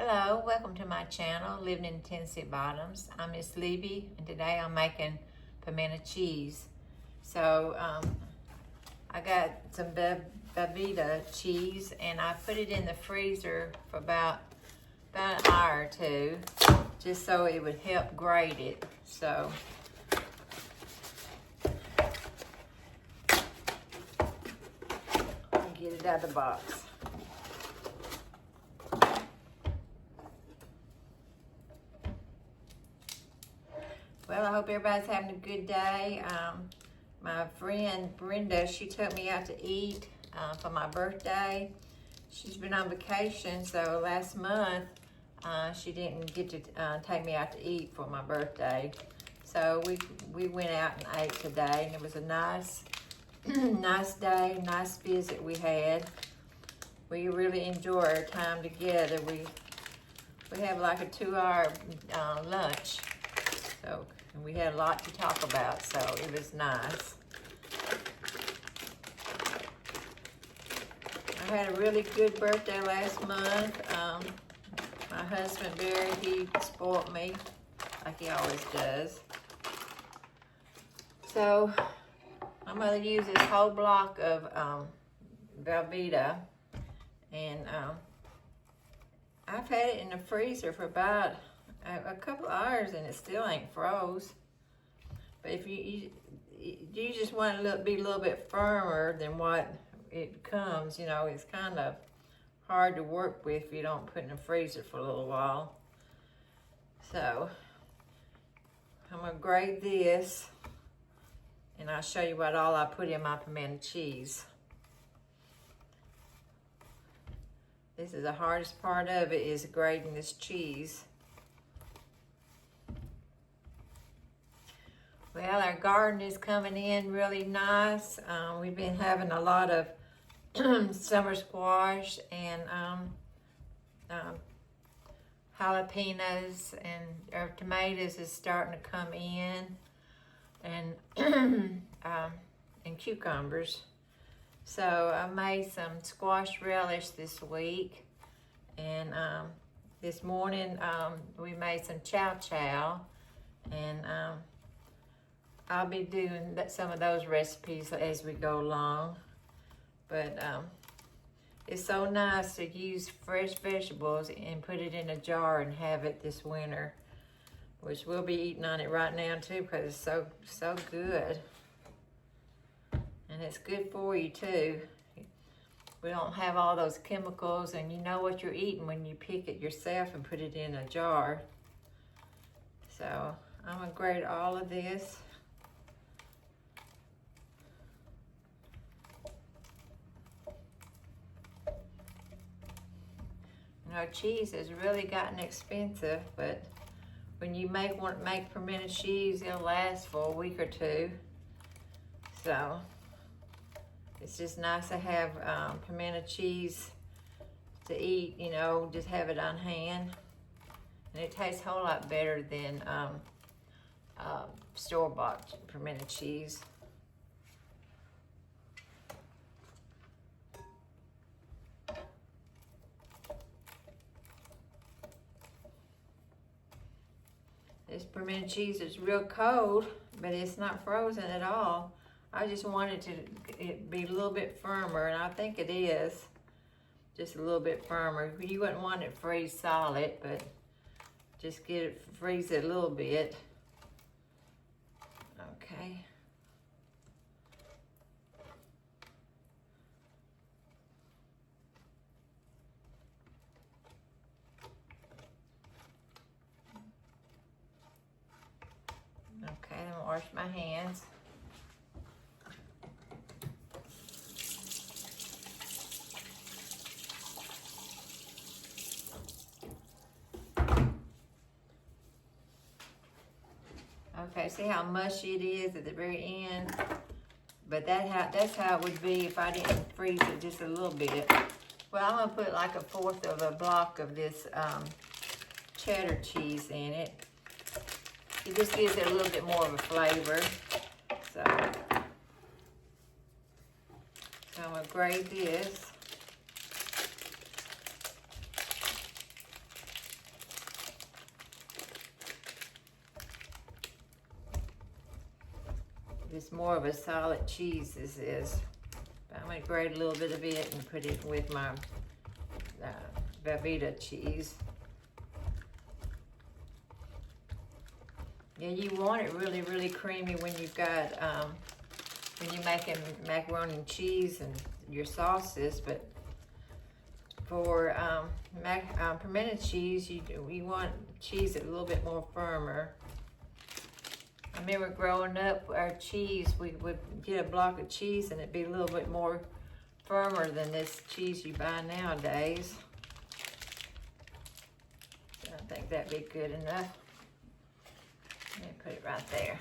Hello, welcome to my channel, Living in Tennessee Bottoms. I'm Miss Libby, and today I'm making pimento cheese. So, I got some Velveeta cheese, and I put it in the freezer for about an hour or two, just so it would help grate it. So, I'll get it out of the box. Well, I hope everybody's having a good day. My friend Brenda, she took me out to eat for my birthday. She's been on vacation, so last month she didn't get to take me out to eat for my birthday. So we went out and ate today, and it was a nice nice day, nice visit we had. We really enjoy our time together. We have like a 2-hour lunch. So we had a lot to talk about, so it was nice. I had a really good birthday last month. My husband, Barry, he spoiled me like he always does. So I'm going to use this whole block of Velveeta, and I've had it in the freezer for about a couple hours, and it still ain't froze. But if you just want it to be a little bit firmer than what it comes, you know, it's kind of hard to work with if you don't put it in the freezer for a little while. So I'm gonna grate this, and I'll show you what all I put in my pimento cheese. This is the hardest part of it, is grating this cheese. Well, our garden is coming in really nice. We've been having a lot of summer squash and jalapenos, and our tomatoes is starting to come in, and and cucumbers. So I made some squash relish this week, and this morning we made some chow, and I'll be doing some of those recipes as we go along. But it's so nice to use fresh vegetables and put it in a jar and have it this winter, which we'll be eating on it right now too, because it's so good. And it's good for you too. We don't have all those chemicals, and you know what you're eating when you pick it yourself and put it in a jar. So I'm gonna grate all of this. Our cheese has really gotten expensive, but when you make pimento cheese, it'll last for a week or two. So it's just nice to have pimento cheese to eat, you know, just have it on hand. And it tastes a whole lot better than store-bought pimento cheese. This pimento cheese is real cold, but it's not frozen at all. I just wanted it be a little bit firmer, and I think it is. Just a little bit firmer. You wouldn't want it freeze solid, but just freeze it a little bit. Okay. Okay, I'm gonna wash my hands. Okay, see how mushy it is at the very end? But that's how it would be if I didn't freeze it just a little bit. Well, I'm gonna put like 1/4 of a block of this cheddar cheese in it. It just gives it a little bit more of a flavor. So I'm gonna grate this. It's more of a solid cheese, this is. I'm going to grate a little bit of it and put it with my Velveeta cheese. Yeah, you want it really, really creamy when you've got, when you're making macaroni and cheese and your sauces, but for pimento cheese, you want cheese a little bit more firmer. I remember growing up, our cheese, we would get a block of cheese and it'd be a little bit more firmer than this cheese you buy nowadays. So I think that'd be good enough. Let me put it right there.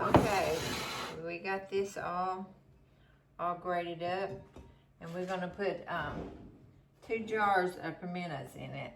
Okay, we got this all grated up, and we're gonna put 2 jars of pimentos in it.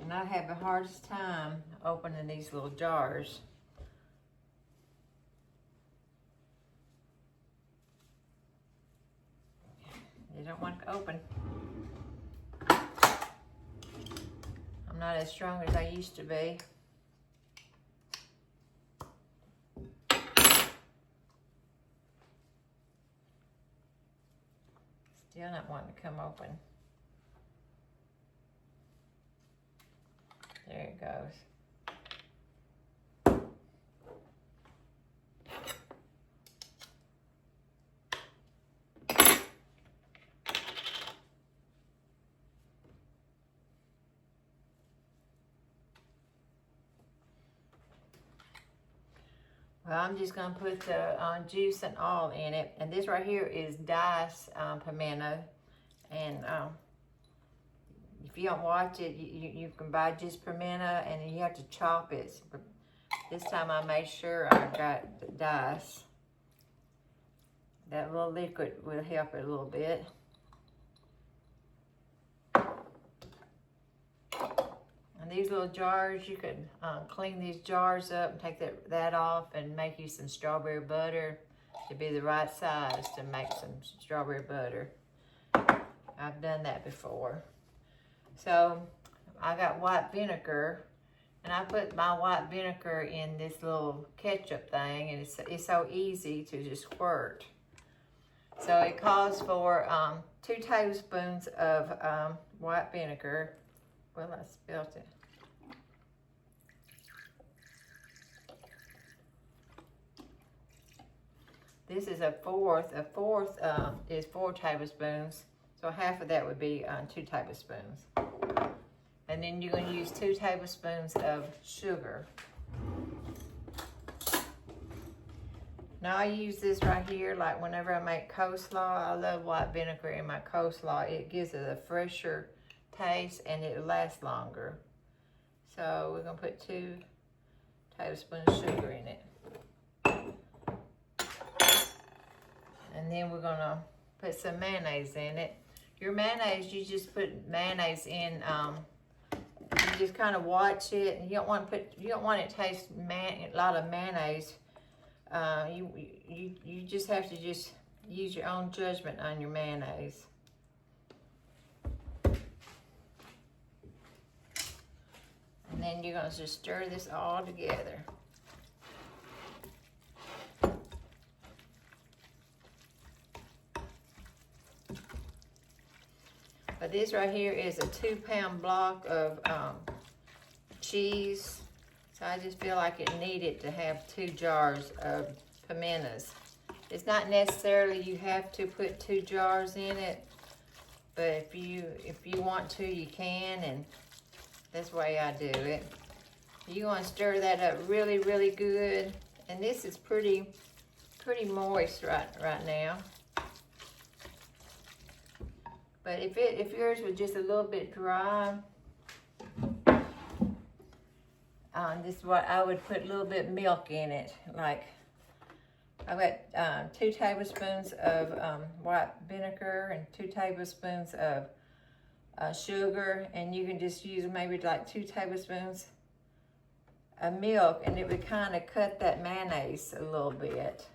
And I have the hardest time opening these little jars. You don't want to open. I'm not as strong as I used to be. Still not wanting to come open. There it goes. Well, I'm just gonna put the juice and all in it. And this right here is diced pimento. And if you don't watch it, you can buy just pimento and you have to chop it. But this time I made sure I got the dice. That little liquid will help it a little bit. And these little jars, you could clean these jars up and take that off and make you some strawberry butter to be the right size to make some strawberry butter. I've done that before. So I got white vinegar, and I put my white vinegar in this little ketchup thing, and it's so easy to just squirt. So it calls for 2 tablespoons of white vinegar. Well, I spilled it. This is a fourth. A fourth is 4 tablespoons. So half of that would be 2 tablespoons. And then you're gonna use 2 tablespoons of sugar. Now I use this right here, like whenever I make coleslaw, I love white vinegar in my coleslaw. It gives it a fresher taste and it lasts longer. So we're gonna put 2 tablespoons of sugar in it. And then we're gonna put some mayonnaise in it. Your mayonnaise, you just put mayonnaise in, you just kind of watch it. You don't want it to taste a lot of mayonnaise. You just have to just use your own judgment on your mayonnaise. And then you're gonna just stir this all together. But this right here is a 2-pound block of cheese. So I just feel like it needed to have 2 jars of pimentos. It's not necessarily you have to put 2 jars in it, but if you want to, you can, and that's the way I do it. You want to stir that up really, really good. And this is pretty moist right now. But if yours was just a little bit dry, this is what I would put a little bit of milk in it. Like I've got 2 tablespoons of white vinegar and 2 tablespoons of sugar, and you can just use maybe like 2 tablespoons of milk, and it would kind of cut that mayonnaise a little bit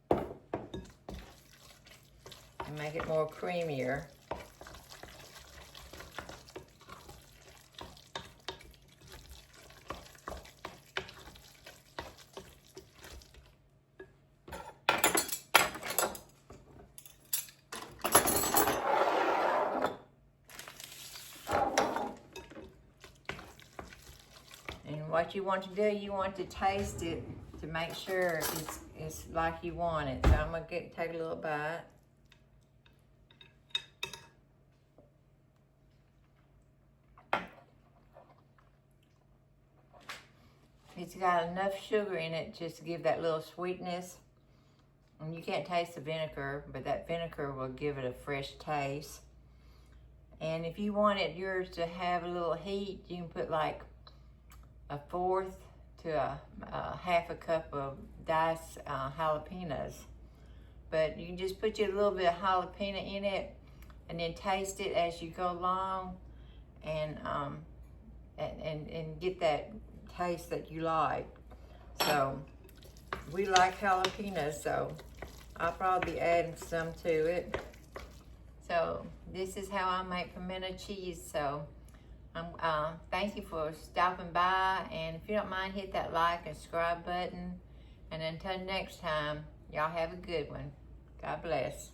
and make it more creamier. And what you want to do, you want to taste it to make sure it's like you want it. So I'm gonna take a little bite. It's got enough sugar in it just to give that little sweetness. And you can't taste the vinegar, but that vinegar will give it a fresh taste. And if you wanted yours to have a little heat, you can put like 1/4 to a 1/2 cup of diced jalapenos. But you can just put you a little bit of jalapeno in it and then taste it as you go along and get that taste that you like. So we like jalapenos, so I'll probably be adding some to it. So this is how I make pimento cheese. So thank you for stopping by, and if you don't mind, hit that like and subscribe button. And until next time, y'all have a good one. God bless.